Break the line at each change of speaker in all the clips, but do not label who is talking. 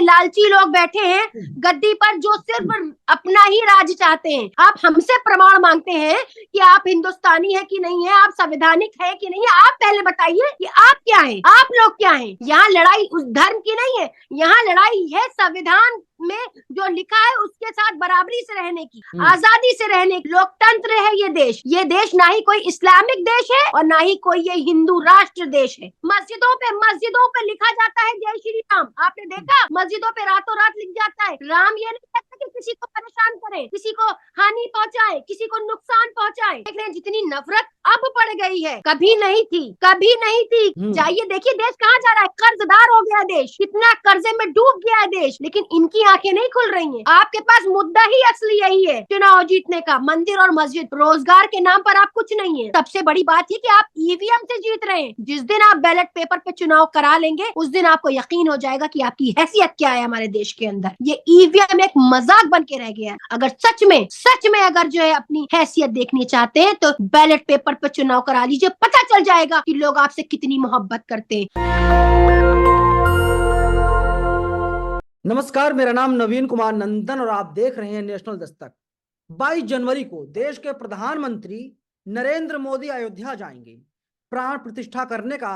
लालची लोग बैठे हैं गद्दी पर जो सिर्फ अपना ही राज चाहते हैं। आप हमसे प्रमाण मांगते हैं कि आप हिंदुस्तानी है कि नहीं है, आप संवैधानिक है कि नहीं है। आप पहले बताइए कि आप क्या हैं, आप लोग क्या हैं। यहाँ लड़ाई उस धर्म की नहीं है, यहाँ लड़ाई है संविधान में जो लिखा है उसके साथ बराबरी से रहने की, आजादी से रहने की। लोकतंत्र है ये देश। ये देश ना ही कोई इस्लामिक देश है और ना ही कोई ये हिंदू राष्ट्र देश है। मस्जिदों पे लिखा जाता है जय श्री राम। आपने देखा मस्जिदों पे रातों रात लिख जाता है राम। ये नहीं कहता कि किसी को परेशान करे, किसी को हानि पहुंचाए, किसी को नुकसान पहुंचाए। देख रहे हैं जितनी नफरत अब पड़ गई है, कभी नहीं थी, कभी नहीं थी। जाइए देखिए देश कहाँ जा रहा है, कर्जदार हो गया देश, कितना कर्जे में डूब गया है देश। लेकिन इनकी आंखें नहीं खुल रही हैं। आपके पास मुद्दा ही असली यही है चुनाव जीतने का, मंदिर और मस्जिद। रोजगार के नाम पर आप कुछ नहीं है। सबसे बड़ी बात ये कि आप ईवीएम से जीत रहे हैं। जिस दिन आप बैलेट पेपर पे चुनाव करा लेंगे उस दिन आपको यकीन हो जाएगा कि आपकी हैसियत क्या है हमारे देश के अंदर। ये ईवीएम एक मजाक बन के रह गया है। अगर सच में अगर जो है अपनी हैसियत देखनी चाहते हैं तो बैलेट पेपर पे चुनाव करा लीजिए, पता चल जाएगा कि लोग आपसे कितनी मोहब्बत करते हैं।
नमस्कार, मेरा नाम नवीन कुमार नंदन और आप देख रहे हैं नेशनल दस्तक। 22 जनवरी को देश के प्रधानमंत्री नरेंद्र मोदी अयोध्या जाएंगे, प्राण प्रतिष्ठा करने का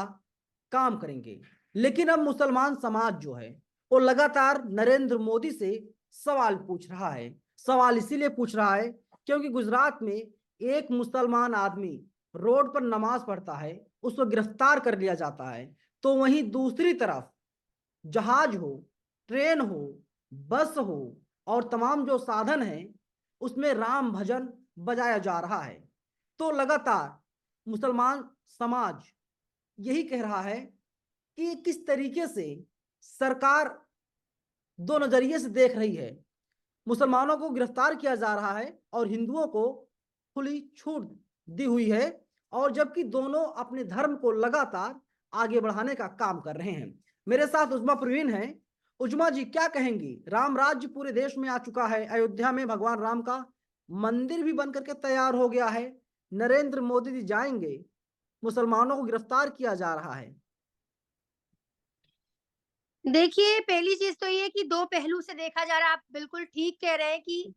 काम करेंगे। लेकिन अब मुसलमान समाज जो है वो लगातार नरेंद्र मोदी से सवाल पूछ रहा है। सवाल इसीलिए पूछ रहा है क्योंकि गुजरात में एक मुसलमान आदमी रोड पर नमाज पढ़ता है, उसको गिरफ्तार कर लिया जाता है। तो वहीं दूसरी तरफ जहाज हो, ट्रेन हो, बस हो और तमाम जो साधन हैं उसमें राम भजन बजाया जा रहा है। तो लगातार मुसलमान समाज यही कह रहा है कि किस तरीके से सरकार दो नजरिए से देख रही है। मुसलमानों को गिरफ्तार किया जा रहा है और हिंदुओं को खुली छूट दी हुई है, और जबकि दोनों अपने धर्म को लगातार आगे बढ़ाने का काम कर रहे हैं। मेरे साथ उजमा प्रवीण है। उजमा जी, क्या कहेंगी? राम राज्य पूरे देश में आ चुका है। अयोध्या में भगवान राम का मंदिर भी बनकर के तैयार हो गया है। नरेंद्र मोदी जी जाएंगे, मुसलमानों को गिरफ्तार किया जा रहा है।
देखिए पहली चीज तो ये कि दो पहलू से देखा जा रहा है। आप बिल्कुल ठीक कह रहे हैं कि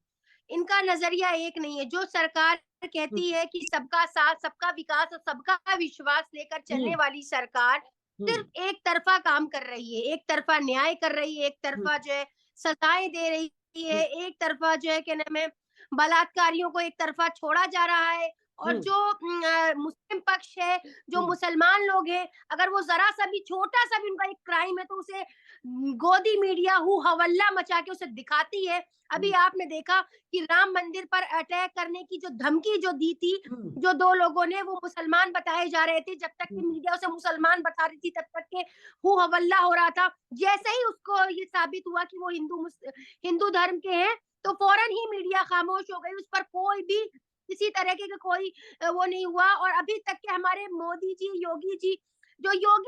इनका नजरिया एक नहीं है। जो सरकार कहती है कि सबका साथ, सबका विकास और सबका विश्वास लेकर चलने वाली सरकार सिर्फ एक तरफा काम कर रही है, एक तरफा न्याय कर रही है, एक तरफा जो है सजाएं दे रही है, एक तरफा जो है क्या नाम है बलात्कारियों को एक तरफा छोड़ा जा रहा है। और जो मुस्लिम पक्ष है, जो मुसलमान लोग हैं, अगर वो जरा सा भी छोटा सा भी उनका एक क्राइम है तो उसे गोदी मीडिया हु हवल्ला मचा के उसे दिखाती है। अभी आपने देखा कि राम मंदिर पर अटैक करने की जो धमकी जो दी थी, जो दो लोगों ने, वो मुसलमान बताए जा रहे थे। जब तक कि मीडिया उसे मुसलमान बता रही थी तब तक के हु हवल्ला हो रहा था। जैसे ही उसको ये साबित हुआ कि वो हिंदू धर्म के हैं तो फौरन ही मीडिया खामोश हो गई। उस पर कोई भी किसी तरह के कोई वो नहीं हुआ। और अभी तक के हमारे मोदी जी, योगी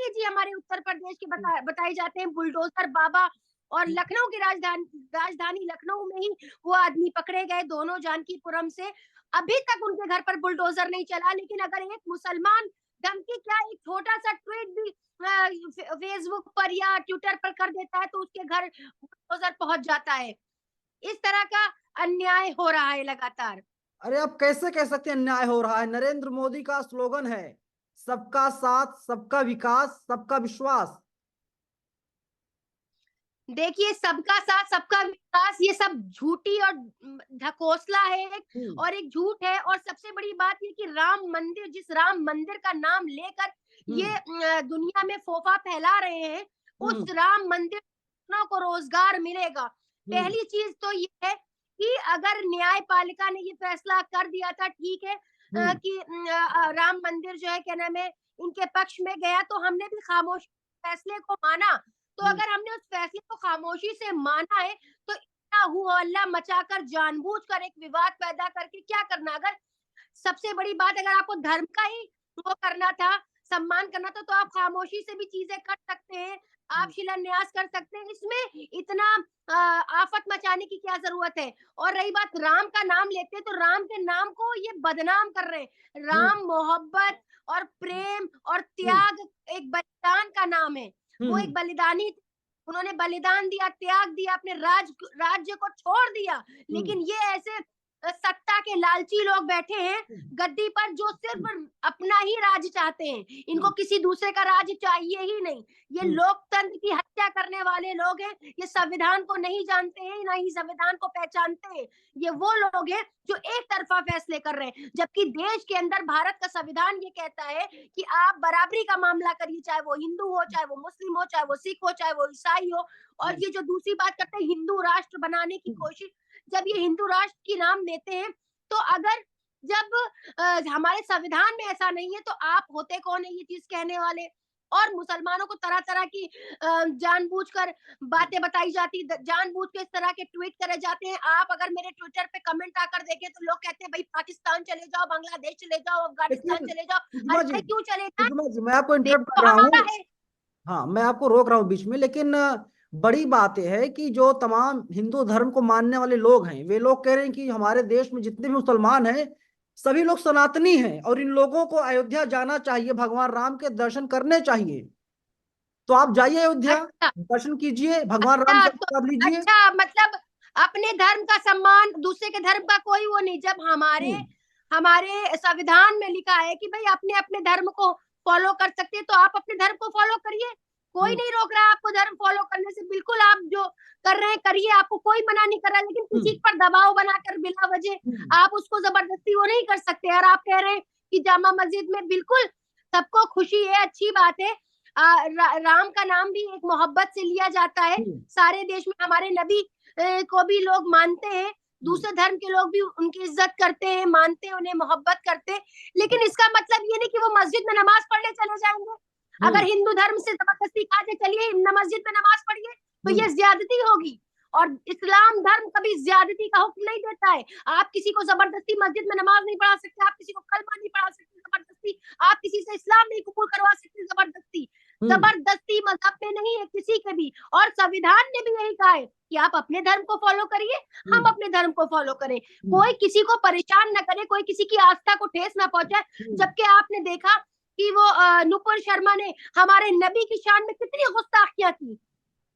जी हमारे उत्तर प्रदेश के बताए जाते हैं बुलडोजर बाबा। और लखनऊ की राजधानी लखनऊ में ही वो आदमी पकड़े गए दोनों जानकीपुरम से। अभी तक उनके घर पर बुलडोजर नहीं चला। लेकिन अगर एक मुसलमान धमकी क्या, एक छोटा सा ट्वीट भी फेसबुक पर या ट्विटर पर कर देता है तो उसके घर बुलडोजर पहुंच जाता है। इस तरह का अन्याय हो रहा है लगातार।
अरे आप कैसे कह सकते हैं अन्याय हो रहा है? नरेंद्र मोदी का स्लोगन है सबका साथ, सबका विकास, सबका विश्वास।
देखिए सबका साथ सबका विकास ये सब झूठी और ढकोसला है और एक झूठ है। और सबसे बड़ी बात ये कि राम मंदिर, जिस राम मंदिर का नाम लेकर ये दुनिया में फोफा फैला रहे हैं, उस राम मंदिर को रोजगार मिलेगा। पहली चीज तो ये है कि अगर न्यायपालिका ने ये फैसला कर दिया था, ठीक है, कि राम मंदिर जो है क्या नाम है इनके पक्ष में गया, तो हमने भी खामोश फैसले को माना। तो अगर हमने उस फैसले को खामोशी से माना है तो इतना हुआ अल्लाह मचाकर जानबूझकर एक विवाद पैदा करके क्या करना? अगर सबसे बड़ी बात, अगर आपको धर्म का ही वो करना था, सम्मान करना था, तो आप खामोशी से भी चीजें कर सकते हैं, आप शिलान्यास कर सकते हैं। इसमें इतना आफत मचाने की क्या जरूरत है? और रही बात राम का नाम लेते हैं तो राम के नाम को ये बदनाम कर रहे हैं। राम मोहब्बत और प्रेम और त्याग, एक बलिदान का नाम है। वो एक बलिदानी उन्होंने बलिदान दिया, त्याग दिया, अपने राज्य को छोड़ दिया। लेकिन ये ऐसे सत्ता के लालची लोग बैठे हैं गद्दी पर, जो सिर्फ अपना ही राज चाहते हैं, इनको किसी दूसरे का राज चाहिए ही नहीं। ये लोकतंत्र की हत्या करने वाले लोग हैं, ये संविधान को नहीं जानते हैं, ना ही संविधान को पहचानते हैं। ये वो लोग हैं जो एक तरफा फैसले कर रहे हैं, जबकि देश के अंदर भारत का संविधान ये कहता है कि आप बराबरी का मामला करिए, चाहे वो हिंदू हो, चाहे वो मुस्लिम हो, चाहे वो सिख हो, चाहे वो ईसाई हो। और ये जो दूसरी बात करते हैं हिंदू राष्ट्र बनाने की कोशिश, जब ये हिंदू राष्ट्र की नाम देते हैं, तो अगर जब हमारे संविधान में ऐसा नहीं है, तो आप होते कौन है ये चीज कहने वाले? और मुसलमानों को तरह तरह की जानबूझकर बातें बताई जाती, जानबूझ के इस तरह के ट्वीट करे जाते हैं। आप अगर मेरे ट्विटर पे कमेंट आकर देखें तो लोग कहते हैं भाई पाकिस्तान चले जाओ, बांग्लादेश चले जाओ, अफगानिस्तान चले जाओ। अरे क्यों चले जाए?
मैं आपको इंटरप्ट कर रहा हूँ, हाँ मैं आपको रोक रहा हूँ बीच में, लेकिन बड़ी बात यह है कि जो तमाम हिंदू धर्म को मानने वाले लोग हैं, वे लोग कह रहे हैं कि हमारे देश में जितने भी मुसलमान हैं सभी लोग सनातनी हैं और इन लोगों को अयोध्या जाना चाहिए, भगवान राम के दर्शन करने चाहिए। तो आप जाइए अयोध्या, दर्शन कीजिए, भगवान राम से आशीर्वाद लीजिए।
अच्छा, मतलब अपने धर्म का सम्मान, दूसरे के धर्म का कोई वो नहीं। जब हमारे संविधान में लिखा है कि भाई अपने अपने धर्म को फॉलो कर सकते हैं, तो आप अपने धर्म को फॉलो करिए, कोई नहीं रोक रहा है आपको धर्म फॉलो करने से। बिल्कुल आप जो कर रहे हैं करिए, आपको कोई मना नहीं कर रहा। लेकिन किसी पर दबाव बनाकर बिना वजह आप उसको जबरदस्ती वो नहीं कर सकते। और आप कह रहे हैं कि जामा मस्जिद में बिल्कुल सबको खुशी है, अच्छी बात है। राम का नाम भी एक मोहब्बत से लिया जाता है। सारे देश में हमारे नबी को भी लोग मानते हैं, दूसरे धर्म के लोग भी उनकी इज्जत करते हैं, मानते हैं, उन्हें मोहब्बत करते हैं। लेकिन इसका मतलब ये नहीं कि वो मस्जिद में नमाज पढ़ने चले जाएंगे। अगर हिंदू धर्म से जबरदस्ती कहा जाए चलिए मस्जिद में नमाज पढ़िए, तो ये ज्यादती होगी। और इस्लाम धर्म कभी ज्यादती का हुक्म नहीं देता है। आप किसी को जबरदस्ती मस्जिद में नमाज नहीं पढ़ा सकते, आप किसी को कलमा नहीं पढ़ा सकते जबरदस्ती, आप किसी से इस्लाम नहीं कबूल करवा सकते जबरदस्ती। जबरदस्ती मजहब में नहीं है किसी के भी। और संविधान ने भी यही कहा है कि आप अपने धर्म को फॉलो करिए, हम अपने धर्म को फॉलो करें। कोई किसी को परेशान न करे, कोई किसी की आस्था को ठेस न पहुंचाए। जबकि आपने देखा कि वो नुपुर शर्मा ने हमारे नबी की शान में कितनी गुस्ताखियां की।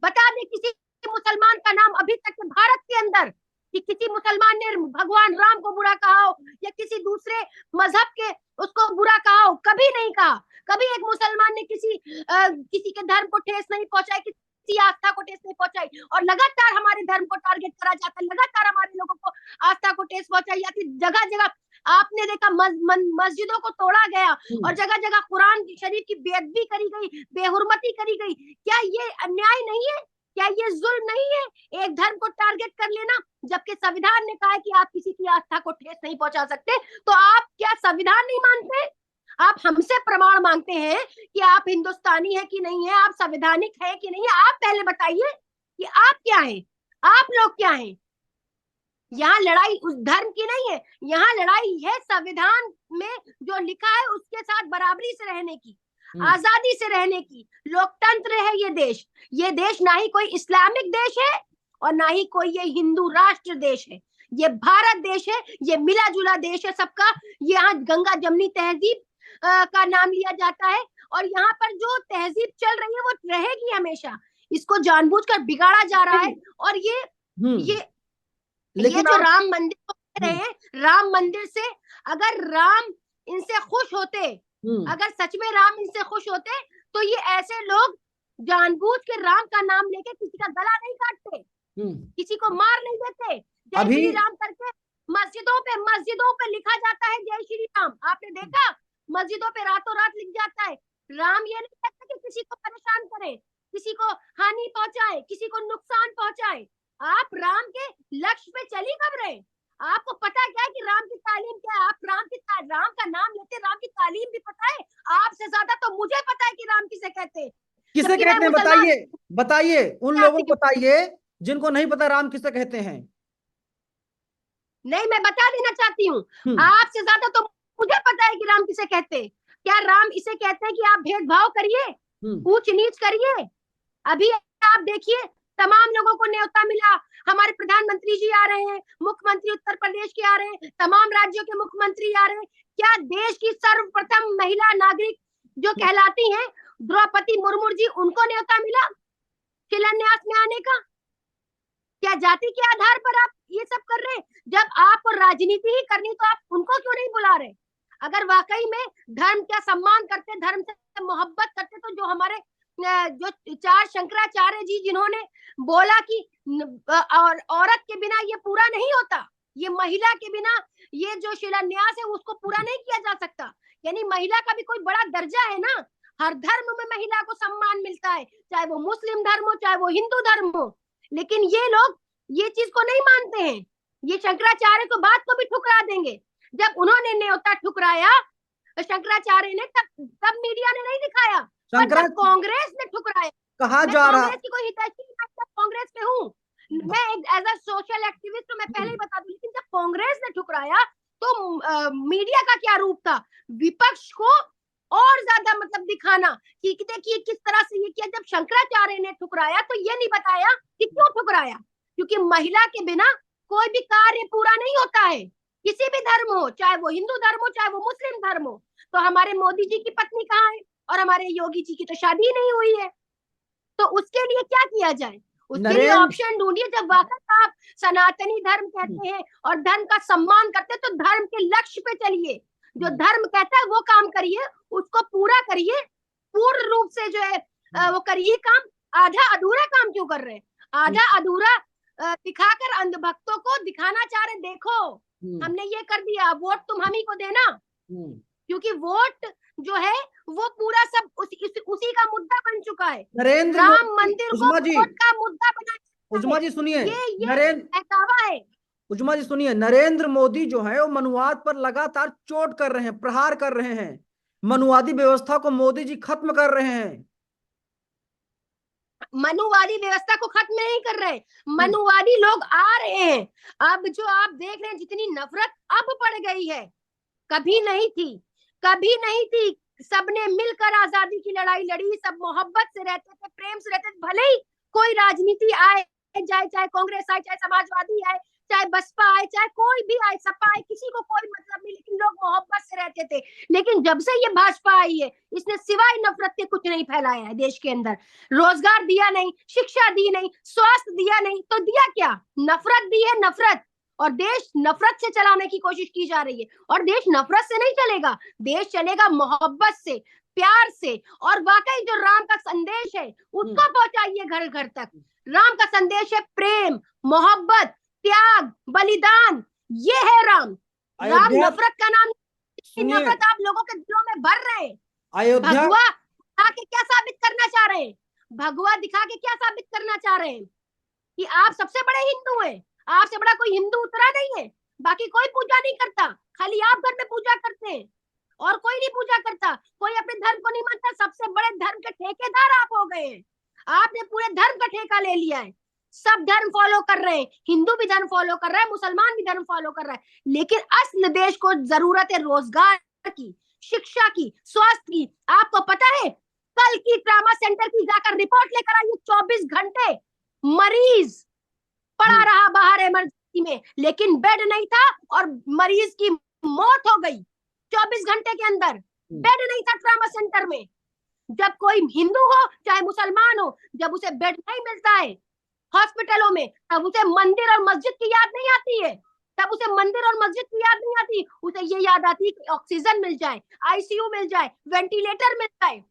बता दे किसी मुसलमान का नाम अभी तक भारत के अंदर कि किसी मुसलमान ने भगवान राम को बुरा कहा हो या किसी दूसरे मजहब के उसको बुरा कहा हो? कभी नहीं कहा। कभी एक मुसलमान ने किसी के धर्म को ठेस नहीं पहुंचाई, किसी आस्था को ठेस नहीं पहुंचाई। और लगातार हमारे धर्म को टारगेट करा जाता है, लगातार हमारे लोगों को आस्था को ठेस पहुंचाई जाती। जगह जगह आपने देखा मस्जिदों को तोड़ा गया और जगह जगह कुरान शरीफ की बेअदबी करी गई, बेहुरमती करी गई। क्या ये अन्याय नहीं है? क्या ये जुल्म नहीं है एक धर्म को टारगेट कर लेना? जबकि संविधान ने कहा है कि आप किसी की आस्था को ठेस नहीं पहुंचा सकते। तो आप क्या संविधान नहीं मानते? आप हमसे प्रमाण मांगते हैं कि आप हिंदुस्तानी है कि नहीं है, आप संवैधानिक है कि नहीं है। आप पहले बताइए कि आप क्या हैं, आप लोग क्या हैं। यहाँ लड़ाई उस धर्म की नहीं है, यहाँ लड़ाई है संविधान में जो लिखा है उसके साथ बराबरी से रहने की, आजादी से रहने की। लोकतंत्र है ये देश ना ही कोई इस्लामिक देश है और ना ही कोई ये हिंदू राष्ट्र देश है। ये भारत देश है, ये मिला जुला देश है सबका। यहाँ गंगा जमनी तहजीब का नाम लिया जाता है और यहाँ पर जो तहजीब चल रही है वो रहेगी हमेशा। इसको जानबूझकर बिगाड़ा जा रहा है। और ये जो राम मंदिर को कह रहे हैं, राम मंदिर से अगर राम इनसे खुश होते, अगर सच में राम इनसे खुश होते, तो ये ऐसे लोग जानबूझ के राम का नाम लेके किसी का गला नहीं काटते, किसी को मार नहीं देते। जय श्री राम करके मस्जिदों पे लिखा जाता है जय श्री राम। आपने देखा मस्जिदों पे रातों रात लिख जाता है। राम ये नहीं कहता कि किसी को परेशान करे, किसी को हानि पहुंचाए, किसी को नुकसान पहुंचाए। आप राम के लक्ष्य पे चली कब रहे? आपको पता क्या है कि राम की तालीम क्या है? आप राम का नाम लेते, राम की तालीम भी पता है आपसे ज्यादा तो मुझे पता है कि राम किसे कहते हैं।
किसे कहते हैं बताइए, बताइए उन लोगों को बताइए जिनको नहीं पता राम किसे कहते हैं।
नहीं, मैं बता देना चाहती हूँ, आपसे ज्यादा तो मुझे पता है कि राम किसे कहते हैं। क्या राम इसे कहते हैं कि आप भेदभाव करिए, ऊंच नीच करिए? अभी आप देखिए तमाम लोगों को न्योता मिला, हमारे प्रधानमंत्री जी आ रहे हैं, मुख्यमंत्री उत्तर प्रदेश के आ रहे हैं, तमाम राज्यों के मुख्यमंत्री आ रहे हैं। क्या देश की सर्वप्रथम महिला नागरिक जो कहलाती हैं द्रौपदी मुर्मू जी, उनको न्योता मिला? शिलान्यास में आने का? क्या जाति के आधार पर आप ये सब कर रहे हैं? जब आपको राजनीति ही करनी तो आप उनको क्यों नहीं बुला रहे? अगर वाकई में धर्म का सम्मान करते, धर्म से मोहब्बत करते, तो जो हमारे जो चार शंकराचार्य जी जिन्होंने बोला कि और औरत के बिना ये पूरा नहीं होता, ये महिला के बिना ये जो शिलान्यास है उसको पूरा नहीं किया जा सकता। यानी महिला का भी कोई बड़ा दर्जा है ना। हर धर्म में महिला को सम्मान मिलता है, चाहे वो मुस्लिम धर्म हो, चाहे वो हिंदू धर्म हो। लेकिन ये लोग ये चीज को नहीं मानते हैं। ये शंकराचार्य तो बात को भी ठुकरा देंगे। जब उन्होंने न्योता ठुकराया शंकराचार्य ने, तब मीडिया ने नहीं दिखाया, पर जब कांग्रेस ने ठुकराया।
कहा जा रहा,
कांग्रेस की कोई हितैषी कांग्रेस में हूँ मैं, एज अ सोशल एक्टिविस्ट तो मैं पहले ही बता दूं। लेकिन जब कांग्रेस ने ठुकराया तो मीडिया का क्या रूप था? विपक्ष को और ज्यादा मतलब दिखाना कि देखिए किस तरह से ये किया। जब शंकराचार्य ने ठुकराया तो ये नहीं बताया कि क्यों ठुकराया, क्योंकि महिला के बिना कोई भी कार्य पूरा नहीं होता है, किसी भी धर्म हो, चाहे वो हिंदू धर्म हो, चाहे वो मुस्लिम धर्म हो। तो हमारे मोदी जी की पत्नी कहाँ है? और हमारे योगी जी की तो शादी नहीं हुई है। तो उसके लिए क्या किया जाए? उसके लिए ऑप्शन ढूंढिए। जब वाकई आप सनातनी धर्म कहते हैं और धर्म का सम्मान करते हैं, तो धर्म के लक्ष्य पे चलिए। जो धर्म कहता है वो काम करिए, उसको पूरा करिए, पूर्ण रूप से जो है वो करिए काम। आधा अधूरा काम क्यों कर रहे हैं? आधा अधूरा दिखाकर अंधभक्तों को दिखाना चाह रहे, देखो हमने ये कर दिया, वोट तुम हम ही को देना। क्योंकि वोट जो है वो पूरा सब उसी का मुद्दा बन चुका है। राम मंदिर को वोट का मुद्दा बना।
उजमा जी सुनिए,
ये बहकावा है।
उजमा जी सुनिए, नरेंद्र मोदी जो है वो मनुवाद पर लगातार चोट कर रहे हैं, प्रहार कर रहे हैं। मनुवादी व्यवस्था को मोदी जी खत्म कर रहे हैं।
मनुवादी व्यवस्था को खत्म नहीं कर रहे, मनुवादी लोग आ रहे हैं। अब जो आप देख रहे हैं जितनी नफरत अब बढ़ गई है, कभी नहीं थी, कभी नहीं थी। सबने मिलकर आजादी की लड़ाई लड़ी, सब मोहब्बत से रहते थे, प्रेम से रहते थे। भले ही कोई राजनीति आए जाए, चाहे कांग्रेस आए, चाहे समाजवादी आए, चाहे बसपा आए, चाहे कोई भी आए, सपा आए, किसी को कोई मतलब नहीं, लेकिन लोग मोहब्बत से रहते थे। लेकिन जब से ये भाजपा आई है, इसने सिवाय नफरत के कुछ नहीं फैलाया है देश के अंदर। रोजगार दिया नहीं, शिक्षा दी नहीं, स्वास्थ्य दिया नहीं, तो दिया क्या? नफरत दी है, नफरत। और देश नफरत से चलाने की कोशिश की जा रही है। और देश नफरत से नहीं चलेगा, देश चलेगा मोहब्बत से, प्यार से। और वाकई जो राम का संदेश है उसको पहुंचाइए घर घर तक। राम का संदेश है प्रेम, मोहब्बत, त्याग, बलिदान। ये है राम। राम नफरत का नाम। नफरत आप लोगों के दिलों में भर रहे हैं। भगवा दिखा के क्या साबित करना चाह रहे हैं? भगवा दिखा के क्या साबित करना चाह रहे हैं? कि आप सबसे बड़े हिंदू हैं। आपसे बड़ा कोई हिंदू उतरा नहीं है। बाकी कोई पूजा नहीं करता, खाली आप घर में पूजा करते हैं और कोई नहीं पूजा करता। कोई अपने धर्म को नहीं मानता। सबसे बड़े धर्म के ठेकेदार आप हो गए हैं। आपने पूरे धर्म का ठेका ले लिया है। सब धर्म फॉलो कर रहे हैं, हिंदू भी धर्म फॉलो कर रहा है, मुसलमान भी धर्म फॉलो कर रहा है। लेकिन असल देश को जरूरत है रोजगार की, शिक्षा की, स्वास्थ्य की। आपको पता है कल की ट्रामा सेंटर की जाकर रिपोर्ट लेकर आइए। 24 घंटे मरीज पड़ा रहा बाहर इमरजेंसी में, लेकिन बेड नहीं था और मरीज की मौत हो गई 24 घंटे के अंदर। बेड नहीं था ट्रामा सेंटर में। जब कोई हिंदू हो चाहे मुसलमान हो, जब उसे बेड नहीं मिलता है हॉस्पिटलों में, तब उसे मंदिर और मस्जिद की याद नहीं आती है। तब उसे मंदिर और मस्जिद की याद नहीं आती, उसे ये याद आती है कि ऑक्सीजन मिल जाए, आईसीयू मिल जाए, वेंटिलेटर मिल जाए।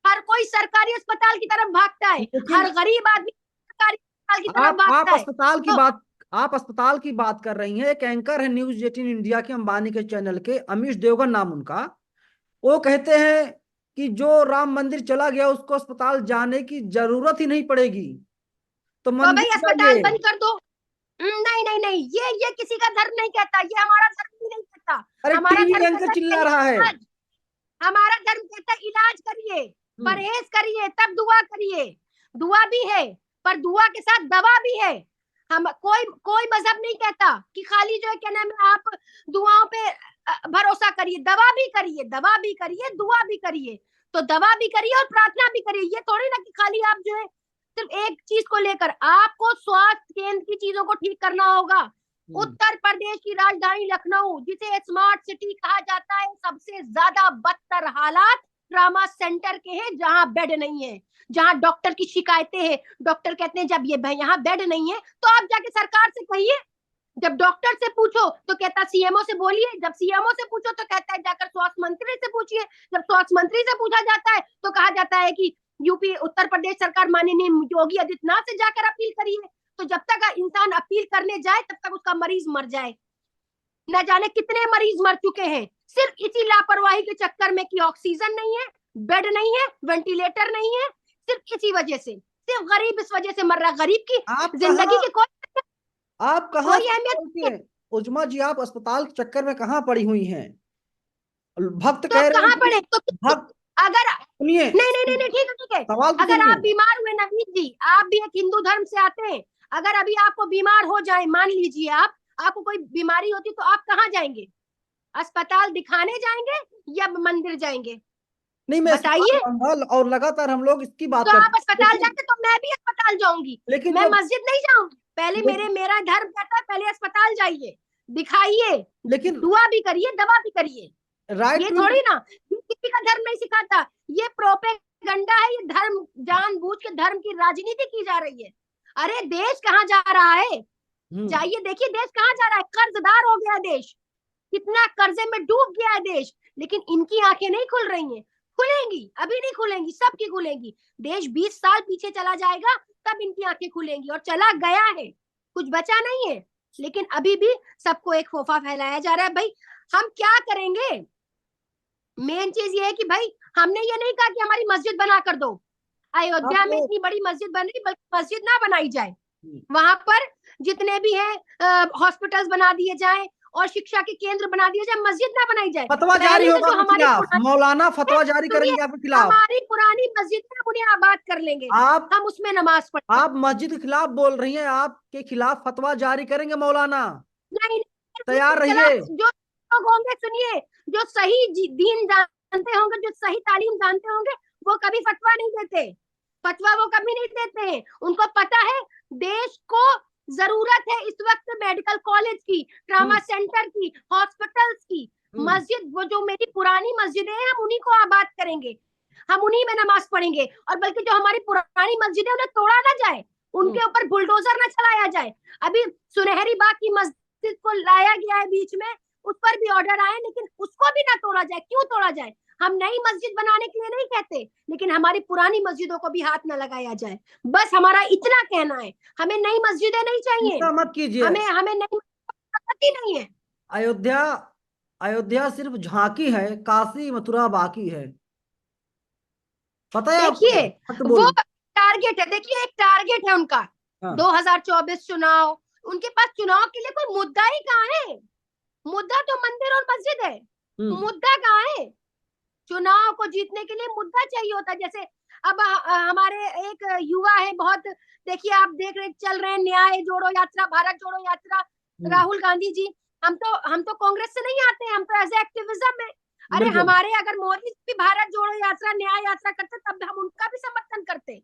हर कोई सरकारी अस्पताल की तरफ भागता है, हर गरीब आदमी सरकारी अस्पताल की तरफ भागता है।
आप अस्पताल की बात कर रही हैं। एक एंकर है न्यूज 18 इंडिया के, अंबानी के चैनल के, अमीश देवगन नाम उनका। वो कहते हैं कि जो राम मंदिर चला गया उसको अस्पताल जाने की जरूरत ही नहीं पड़ेगी। तो
भाई अस्पताल बंद कर दो। नहीं नहीं नहीं, ये किसी का धर्म नहीं कहता, ये हमारा धर्म भी नहीं कहता। हमारा धर्म
चिल्ला रहा है,
हमारा धर्म कहता है इलाज करिए, परहेज करिए, तब दुआ करिए। दुआ भी है पर दुआ के साथ दवा भी है। हम कोई मजहब नहीं कहता कि खाली जो है क्या नाम है आप दुआओं पे भरोसा करिए। दवा भी करिए, दवा भी करिए, दुआ भी करिए। तो दवा भी करिए और प्रार्थना भी करिए। ये थोड़ी ना कि खाली आप जो है सिर्फ एक चीज को लेकर। आपको स्वास्थ्य केंद्र की चीजों को ठीक करना होगा। उत्तर प्रदेश की राजधानी लखनऊ, जिसे स्मार्ट सिटी कहा जाता है, सबसे ज्यादा बदतर हालात ट्रामा सेंटर के हैं जहां बेड नहीं है, जहां डॉक्टर की शिकायतें हैं। डॉक्टर कहते हैं जब ये यहाँ बेड नहीं है तो आप जाके सरकार से कहिए। जब डॉक्टर से पूछो तो कहता सीएमओ से बोलिए, जब सीएमओ से पूछो तो कहता है जाकर स्वास्थ्य मंत्री से पूछिए, जब स्वास्थ्य मंत्री से पूछा जाता है तो कहा जाता है कि यूपी उत्तर प्रदेश सरकार माननीय योगी आदित्यनाथ से जाकर अपील करिए। तो जब तक इंसान अपील करने जाए तब तक उसका मरीज मर जाए। न जाने कितने मरीज मर चुके हैं सिर्फ इसी लापरवाही के चक्कर में कि ऑक्सीजन नहीं है, बेड नहीं है, वेंटिलेटर नहीं है। सिर्फ इसी वजह से, सिर्फ गरीब इस वजह से मर रहा। गरीब की जिंदगी की
आप कहाँ
कोई अहमियत नहीं है।
उजमा जी, आप अस्पताल के चक्कर में कहाँ पड़ी हुई हैं? भक्त
तो
कह
आप
रहे हैं
कहाँ
कि
पड़े तो
भक्त,
अगर
सुनिए,
नहीं नहीं नहीं नहीं ठीक है ठीक है।
सवाल तो
अगर आप
सुनिए।
बीमार हुए नवीन जी, आप भी एक हिंदू धर्म से आते हैं, अगर अभी आपको बीमार हो जाए, मान लीजिए आपको कोई बीमारी होती तो आप कहाँ जाएंगे? अस्पताल दिखाने जाएंगे या मंदिर जाएंगे?
नहीं, मैं
बताइए।
और लगातार हम लोग इसकी बात
तो आप
करते हैं,
अस्पताल जाते तो मैं भी अस्पताल जाऊंगी,
लेकिन
मैं
जो
मस्जिद नहीं जाऊंगी। पहले
लेकिन,
मेरा धर्म कहता है पहले अस्पताल जाइए, दिखाइए,
लेकिन
दुआ भी करिए, दवा भी करिए।
राइट
ये
टू,
थोड़ी ना, ये किसी का धर्म नहीं सिखाता, ये प्रोपेगंडा है, ये धर्म जानबूझ के धर्म की राजनीति की जा रही है। अरे देश कहाँ जा रहा है? जाइए देखिए देश कहाँ जा रहा है। कर्जदार हो गया देश, कितना कर्जे में डूब गया है देश। लेकिन इनकी आंखें नहीं खुल रही हैं। खुलेंगी, अभी नहीं खुलेंगी, सबकी खुलेंगी। देश 20 साल पीछे चला जाएगा तब इनकी आंखें खुलेंगी, और चला गया है, कुछ बचा नहीं है। लेकिन अभी भी सबको एक फोफा फैलाया जा रहा है। भाई हम क्या करेंगे? मेन चीज ये है कि भाई हमने ये नहीं कहा कि हमारी मस्जिद बना कर दो। अयोध्या में इतनी बड़ी मस्जिद बन रही, बल्कि मस्जिद ना बनाई जाए, वहां पर जितने भी हैं हॉस्पिटल्स बना दिए जाएं और शिक्षा के केंद्र बना दिए जाए, मस्जिद ना बनाई जाए।
फतवा जारी होगा आपके खिलाफ, मौलाना फतवा जारी करेंगे आपके खिलाफ।
हमारी पुरानी मस्जिद में हम उन्हें आबाद कर लेंगे,
आप
हम उसमें नमाज पढ़ेंगे।
आप मस्जिद के खिलाफ बोल रही हैं, आपके खिलाफ फतवा जारी करेंगे मौलाना,
नहीं,
तैयार रहिए।
जो लोग होंगे, सुनिए, जो सही दीन जानते होंगे, जो सही तालीम जानते होंगे, वो कभी फतवा नहीं देते। फतवा वो कभी नहीं देते हैं। उनको पता है देश को जरूरत है इस वक्त मेडिकल कॉलेज की, ट्रामा सेंटर की, हॉस्पिटल्स की। मस्जिद, वो जो मेरी पुरानी मस्जिदें हैं, हम उन्हीं को आबाद करेंगे, हम उन्हीं में नमाज पढ़ेंगे। और बल्कि जो हमारी पुरानी मस्जिद है उन्हें तोड़ा ना जाए, उनके ऊपर बुलडोजर ना चलाया जाए। अभी सुनहरी बाग की मस्जिद को लाया गया है बीच में, उस पर भी ऑर्डर आए, लेकिन उसको भी ना तोड़ा जाए। क्यों तोड़ा जाए? हम नई मस्जिद बनाने के लिए नहीं कहते, लेकिन हमारी पुरानी मस्जिदों को भी हाथ न लगाया जाए। बस हमारा इतना कहना है। हमें नई मस्जिदें नहीं चाहिए,
मत कीजिए।
हमें नई मस्जिद नहीं है।
अयोध्या अयोध्या सिर्फ झांकी है, काशी मथुरा बाकी है, पता है आपको?
देखिए
मत
वो
बोलो।
टारगेट है, देखिए एक टारगेट है उनका।
हाँ।
2024 चुनाव, उनके पास चुनाव के लिए कोई मुद्दा ही कहाँ है? मुद्दा तो मंदिर और मस्जिद है, मुद्दा कहाँ है? चुनाव को जीतने के लिए मुद्दा चाहिए होता है। जैसे अब हमारे एक युवा है बहुत, देखिए आप देख रहे चल रहे हैं, न्याय जोड़ो यात्रा, भारत जोड़ो यात्रा, राहुल गांधी जी। हम तो कांग्रेस से नहीं आते हैं, हम तो एज एक्टिविज्म में। अरे हमारे अगर मोदी भी भारत जोड़ो यात्रा, न्याय यात्रा करते तब हम उनका भी समर्थन करते।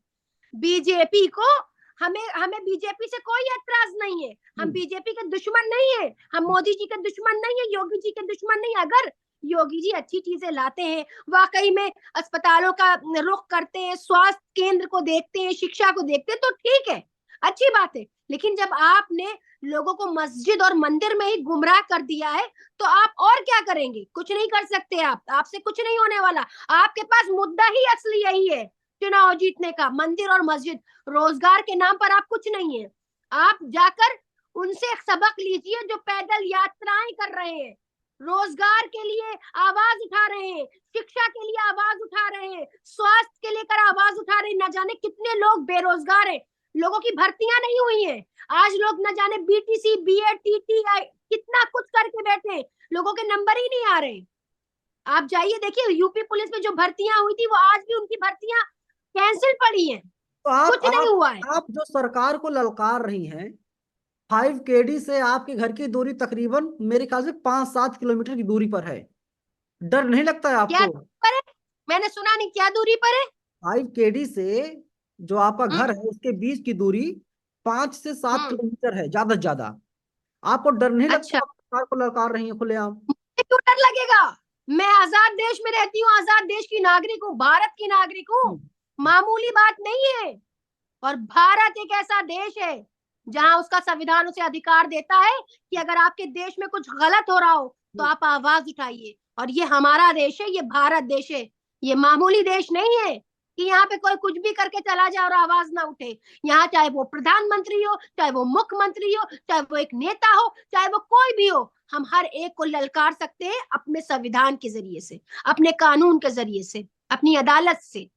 बीजेपी को, हमें बीजेपी से कोई ऐतराज नहीं है, हम बीजेपी के दुश्मन नहीं है, हम मोदी जी के दुश्मन नहीं है, योगी जी के दुश्मन नहीं। अगर योगी जी अच्छी चीजें लाते हैं, वाकई में अस्पतालों का रुख करते हैं, स्वास्थ्य केंद्र को देखते हैं, शिक्षा को देखते हैं, तो ठीक है, अच्छी बात है। लेकिन जब आपने लोगों को मस्जिद और मंदिर में ही गुमराह कर दिया है, तो आप और क्या करेंगे? कुछ नहीं कर सकते आप, आपसे कुछ नहीं होने वाला। आपके पास मुद्दा ही असली यही है, चुनाव जीतने का, मंदिर और मस्जिद। रोजगार के नाम पर आप कुछ नहीं है। आप जाकर उनसे सबक लीजिए जो पैदल यात्राएं कर रहे हैं, रोजगार के लिए आवाज उठा रहे हैं, शिक्षा के लिए आवाज उठा रहे हैं, स्वास्थ्य के लेकर आवाज उठा रहे हैं। न जाने कितने लोग बेरोजगार हैं, लोगों की भर्तियां नहीं हुई हैं। आज लोग न जाने बीटीसी, बीएड, टीटीआई कितना कुछ करके बैठे हैं, लोगों के नंबर ही नहीं आ रहे। आप जाइए देखिए, यूपी पुलिस में जो भर्तियां हुई थी, वो आज भी उनकी भर्तियां कैंसिल पड़ी हैं,
तो
कुछ नहीं हुआ है।
आप जो सरकार को ललकार रही हैं, 5 KD से आपके घर की दूरी तकरीबन मेरे ख्याल से 5-7 किलोमीटर की दूरी पर है। डर नहीं लगता है
क्या
आपको?
पर है? मैंने सुना नहीं, क्या दूरी पर है?
5 KD से जो आपका घर है उसके बीच की दूरी 5 से 7
हम्म।
किलोमीटर है, ज्यादा से ज्यादा। आपको डर नहीं लगता?
अच्छा,
आप सरकार को ललकार रही है खुलेआम।
मुझे क्यों डर लगेगा? मैं आजाद देश में रहती हूँ, आजाद देश की नागरिक हूँ, भारत की नागरिक हूँ, मामूली बात नहीं है। और भारत एक ऐसा देश है जहां उसका संविधान उसे अधिकार देता है कि अगर आपके देश में कुछ गलत हो रहा हो तो आप आवाज उठाइए। और ये हमारा देश है, ये भारत देश है, ये मामूली देश नहीं है कि यहाँ पे कोई कुछ भी करके चला जाए और आवाज ना उठे। यहाँ चाहे वो प्रधानमंत्री हो, चाहे वो मुख्यमंत्री हो, चाहे वो एक नेता हो, चाहे वो कोई भी हो, हम हर एक को ललकार सकते हैं अपने संविधान के जरिए से, अपने कानून के जरिए से, अपनी अदालत से।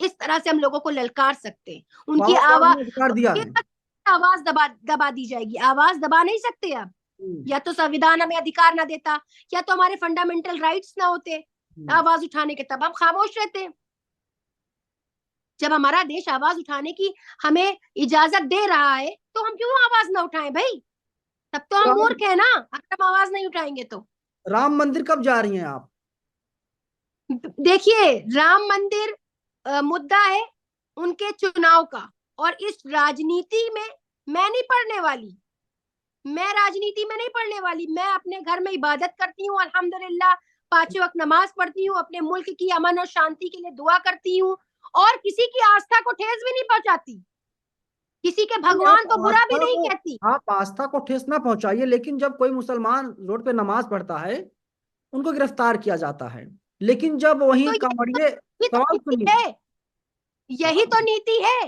इस तरह से हम लोगों को ललकार सकते हैं। उनकी आवाज,
अधिकार दिया है।
आवाज दबा दी जाएगी। आवाज दबा नहीं सकते आप, या तो संविधान हमें अधिकार ना देता, या तो हमारे फंडामेंटल राइट्स ना होते आवाज उठाने के, तब हम खामोश रहते। जब हमारा देश आवाज उठाने की हमें इजाजत दे रहा है तो हम क्यों आवाज ना उठाएं भाई? तब तो हम मूर्ख है ना, अगर हम आवाज नहीं उठाएंगे तो।
राम मंदिर कब जा रही हैं आप?
देखिए, राम मंदिर मुद्दा है उनके चुनाव का, और इस राजनीति में मैं नहीं पढ़ने वाली, मैं राजनीति में नहीं पढ़ने वाली। मैं अपने घर में इबादत करती हूँ अल्हम्दुलिल्लाह, 5 वक्त नमाज पढ़ती हूँ, अपने मुल्क की अमन और शांति के लिए दुआ करती हूँ, और किसी की आस्था को ठेस भी नहीं पहुंचाती, किसी के भगवान को बुरा भी नहीं कहती।
आप आस्था को ठेस ना पहुंचाइए, लेकिन जब कोई मुसलमान रोड पे नमाज पढ़ता है उनको गिरफ्तार किया जाता है, लेकिन जब वही
तो
कांवड़िए
ये तो
सवाल
नीति
सुनिए।
है, यही तो नीति है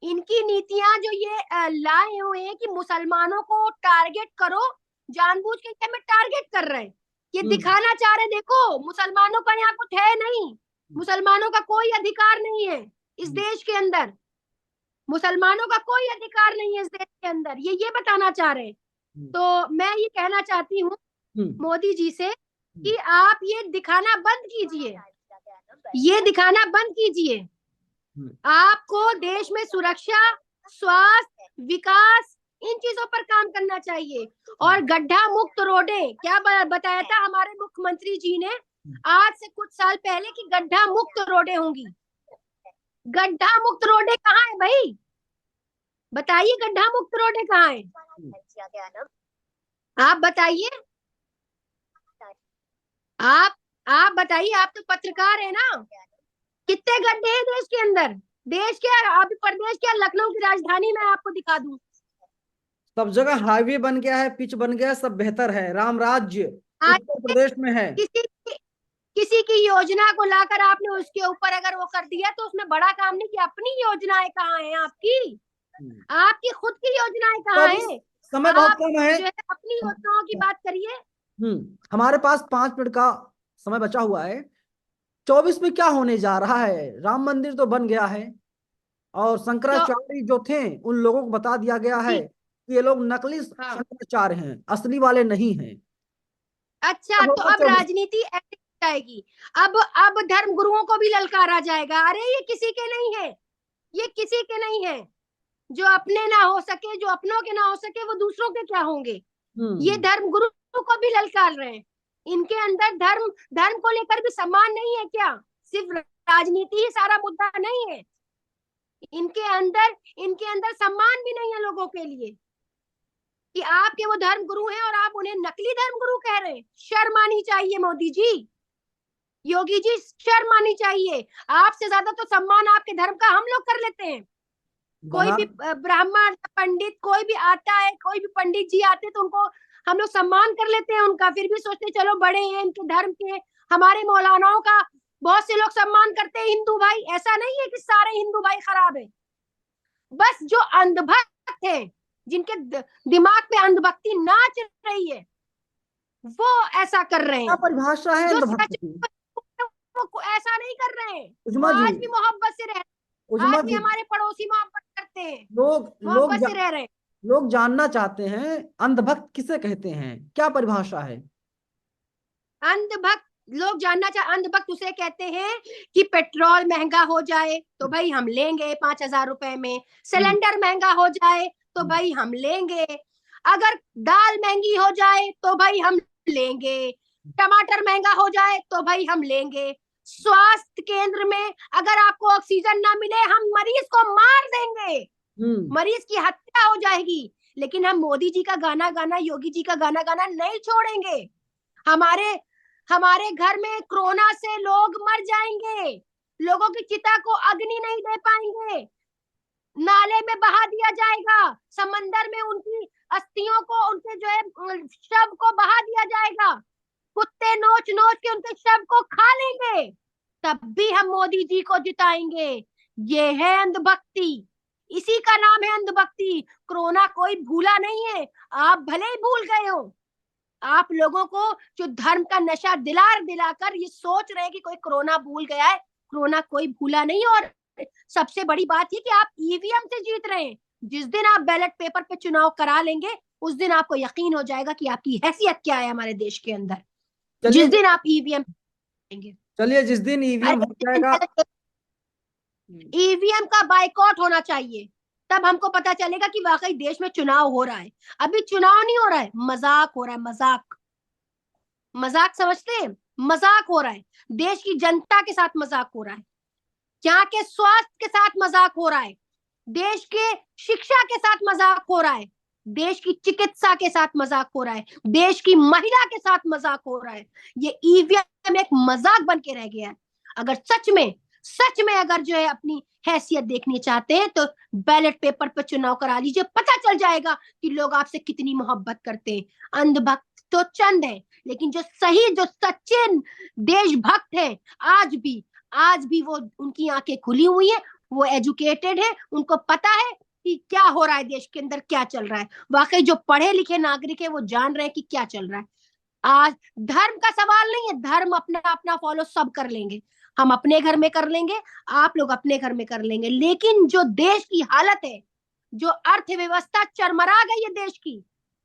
इनकी। नीतियां जो ये लाए हुए हैं कि मुसलमानों को टारगेट करो, जानबूझ के हमें टारगेट कर रहे हैं, ये दिखाना चाह रहे, देखो मुसलमानों का यहाँ कुछ है नहीं, मुसलमानों का कोई अधिकार नहीं है इस देश के अंदर, मुसलमानों का कोई अधिकार नहीं है इस देश के अंदर, ये बताना चाह रहे हैं। तो मैं ये कहना चाहती हूँ मोदी जी से कि आप ये दिखाना बंद कीजिए, ये दिखाना बंद कीजिए। आपको देश में सुरक्षा, स्वास्थ्य, विकास, इन चीजों पर काम करना चाहिए। और गड्ढा मुक्त रोडें, क्या बताया था हमारे मुख्यमंत्री जी ने आज से कुछ साल पहले कि गड्ढा मुक्त रोडें होंगी। गड्ढा मुक्त रोडें कहाँ है भाई? बताइए, गड्ढा मुक्त रोडें कहाँ है? आप बताइए, आप बताइए, आप तो पत्रकार है ना, कितने गड्ढे हैं देश के अंदर? देश के, अभी प्रदेश के, लखनऊ की राजधानी में आपको दिखा दूं,
सब जगह हाईवे बन गया है, पिच बन गया है, सब बेहतर है, राम राज्य
आज
उत्तर प्रदेश में है।
किसी की योजना को लाकर आपने उसके ऊपर अगर वो कर दिया तो उसमें बड़ा काम नहीं किया। अपनी योजनाएं कहाँ हैं आपकी? आपकी खुद की योजनाएं कहाँ हैं?
समय बहुत कम है,
जो है अपनी योजनाओं की बात करिए।
हमारे पास 5 मिनट का समय बचा हुआ है। 24 में क्या होने जा रहा है? राम मंदिर तो बन गया है, और शंकराचार्य जो थे उन लोगों को बता दिया गया है कि ये लोग नकली शंकराचार्य हैं, असली वाले नहीं हैं।
अच्छा, तो अब राजनीति ऐसे जाएगी, अब धर्म गुरुओं को भी ललकारा जाएगा। अरे ये किसी के नहीं है, ये किसी के नहीं है। जो अपने ना हो सके, जो अपनों के ना हो सके, वो दूसरों के क्या होंगे? ये धर्म गुरु को भी ललकार रहे हैं। इनके अंदर धर्म को लेकर भी सम्मान नहीं है क्या? सिर्फ राजनीति ही सारा मुद्दा नहीं है, इनके अंदर सम्मान भी नहीं है लोगों के लिए कि आपके वो धर्म गुरु हैं और आप उन्हें नकली धर्म गुरु कह रहे हैं। शर्म आनी चाहिए मोदी जी, योगी जी, शर्म आनी चाहिए। आपसे ज्यादा तो सम्मान आपके धर्म का हम लोग कर लेते हैं। कोई भी ब्राह्मण पंडित कोई भी आता है, कोई भी पंडित जी आते तो उनको हम लोग सम्मान कर लेते हैं उनका, फिर भी सोचते चलो बड़े हैं इनके धर्म के। हमारे मौलानाओं का बहुत से लोग सम्मान करते हैं, हिंदू भाई। ऐसा नहीं है कि सारे हिंदू भाई खराब है, बस जो अंधभक्त है, जिनके दिमाग पे अंधभक्ति नाच रही है, वो ऐसा कर रहे हैं।
परिभाषा है अंधभक्त की,
वो ऐसा नहीं कर रहे हैं,
उजमा
वो
जी,
आज भी मोहब्बत से रह रहे हैं, आज भी हमारे पड़ोसी मोहब्बत करते हैं, मोहब्बत से रह रहे हैं।
लोग जानना चाहते हैं अंधभक्त किसे कहते हैं, क्या परिभाषा है?
अंधभक्त लोग जानना अंधभक्त उसे कहते हैं कि पेट्रोल महंगा हो जाए तो भाई हम लेंगे 5,000 रुपए में, सिलेंडर महंगा हो जाए तो भाई हम लेंगे, अगर दाल महंगी हो जाए तो भाई हम लेंगे, टमाटर महंगा हो जाए तो भाई हम लेंगे, स्वास्थ्य केंद्र में अगर आपको ऑक्सीजन ना मिले हम मरीज को मार देंगे, मरीज की हत्या हो जाएगी, लेकिन हम मोदी जी का गाना गाना, योगी जी का गाना गाना नहीं छोड़ेंगे। हमारे हमारे घर में कोरोना से लोग मर जाएंगे, लोगों की चिता को अग्नि नहीं दे पाएंगे, नाले में बहा दिया जाएगा, समंदर में उनकी अस्थियों को, उनके जो है शव को बहा दिया जाएगा, कुत्ते नोच नोच के उनके शव को खा लेंगे, तब भी हम मोदी जी को जिताएंगे। ये है अंधभक्ति, इसी का नाम है अंधभक्ति। कोरोना कोई भूला नहीं है, आप भले ही भूल गए हो। आप लोगों को जो धर्म का नशा दिलाकर ये सोच रहे हैं कि कोई कोरोना भूल गया है, कोरोना कोई भूला नहीं। और सबसे बड़ी बात ये कि आप ईवीएम से जीत रहे हैं। जिस दिन आप बैलेट पेपर पे चुनाव करा लेंगे, उस दिन आपको यकीन हो जाएगा कि आपकी हैसियत क्या है हमारे देश के अंदर। जिस दिन आप ईवीएम
चलिए, जिस दिन ईवीएम हो जाएगा,
ईवीएम का बाइकआउट होना चाहिए, तब हमको पता चलेगा कि वाकई देश में चुनाव हो रहा है। अभी चुनाव नहीं हो रहा है, मजाक हो रहा है, मजाक। मजाक समझते हैं? मजाक हो रहा है, देश की जनता के साथ मजाक हो रहा है, यहाँ के स्वास्थ्य के साथ मजाक हो रहा है, देश के शिक्षा के साथ मजाक हो रहा है, देश की चिकित्सा के साथ मजाक हो रहा है, देश की महिला के साथ मजाक हो रहा है। ये ईवीएम एक मजाक बन के रह गया है। अगर सच में अगर जो है अपनी हैसियत देखनी चाहते हैं तो बैलेट पेपर पर चुनाव करा लीजिए, पता चल जाएगा कि लोग आपसे कितनी मोहब्बत करते हैं। अंधभक्त तो चंद है, लेकिन जो सही, जो सच्चे देशभक्त है, आज भी वो, उनकी आंखें खुली हुई है, वो एजुकेटेड है, उनको पता है कि क्या हो रहा है देश के अंदर, क्या चल रहा है। वाकई जो पढ़े लिखे नागरिक है वो जान रहे हैं कि क्या चल रहा है। आज धर्म का सवाल नहीं है, धर्म अपना अपना फॉलो सब कर लेंगे, हम अपने घर में कर लेंगे, आप लोग अपने घर में कर लेंगे, लेकिन जो देश की हालत है, जो अर्थव्यवस्था चरमरा गई है देश की,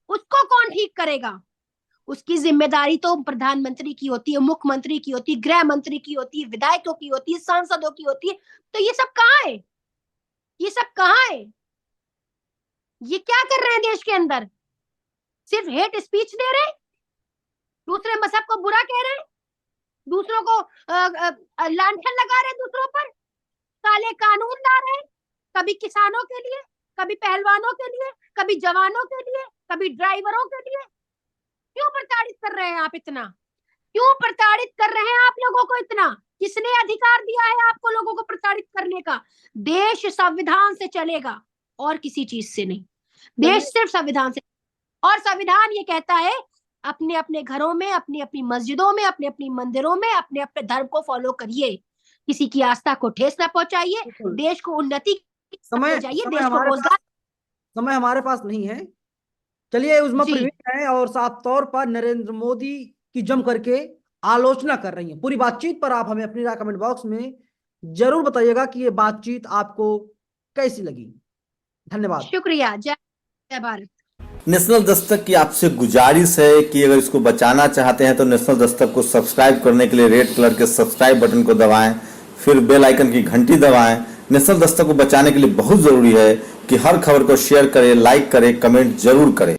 उसको कौन ठीक करेगा? उसकी जिम्मेदारी तो प्रधानमंत्री की होती है, मुख्यमंत्री की होती है, गृह मंत्री की होती है, विधायकों की होती है, सांसदों की होती है। तो ये सब कहाँ है? ये सब कहाँ है? ये क्या कर रहे हैं देश के अंदर? सिर्फ हेट स्पीच दे रहे हैं, दूसरे मजहब को बुरा कह रहे हैं, दूसरों को लांछन लगा रहे हैं, दूसरों पर काले कानून ला रहे हैं, कभी किसानों के लिए, कभी पहलवानों के लिए, कभी जवानों के लिए, कभी ड्राइवरों के लिए। क्यों प्रताड़ित कर रहे हैं आप इतना? क्यों प्रताड़ित कर रहे हैं आप लोगों को इतना? किसने अधिकार दिया है आपको लोगों को प्रताड़ित करने का? देश संविधान से चलेगा और किसी चीज से नहीं। देश सिर्फ संविधान से, और संविधान ये कहता है अपने अपने घरों में, अपनी अपनी मस्जिदों में, अपने अपनी मंदिरों में अपने अपने धर्म को फॉलो करिए, किसी की आस्था को ठेस न पहुंचाइए, देश को उन्नति
समय हमारे पास नहीं है। चलिए, उसमें प्रवीण है और साफ तौर पर नरेंद्र मोदी की जम करके आलोचना कर रही है। पूरी बातचीत पर आप हमें अपनी राय कमेंट बॉक्स में जरूर बताइएगा कि ये बातचीत आपको कैसी लगी। धन्यवाद,
शुक्रिया। जय भारत।
नेशनल दस्तक की आपसे गुजारिश है कि अगर इसको बचाना चाहते हैं तो नेशनल दस्तक को सब्सक्राइब करने के लिए रेड कलर के सब्सक्राइब बटन को दबाएं, फिर बेल आइकन की घंटी दबाएं। नेशनल दस्तक को बचाने के लिए बहुत जरूरी है कि हर खबर को शेयर करें, लाइक करें, कमेंट जरूर करें।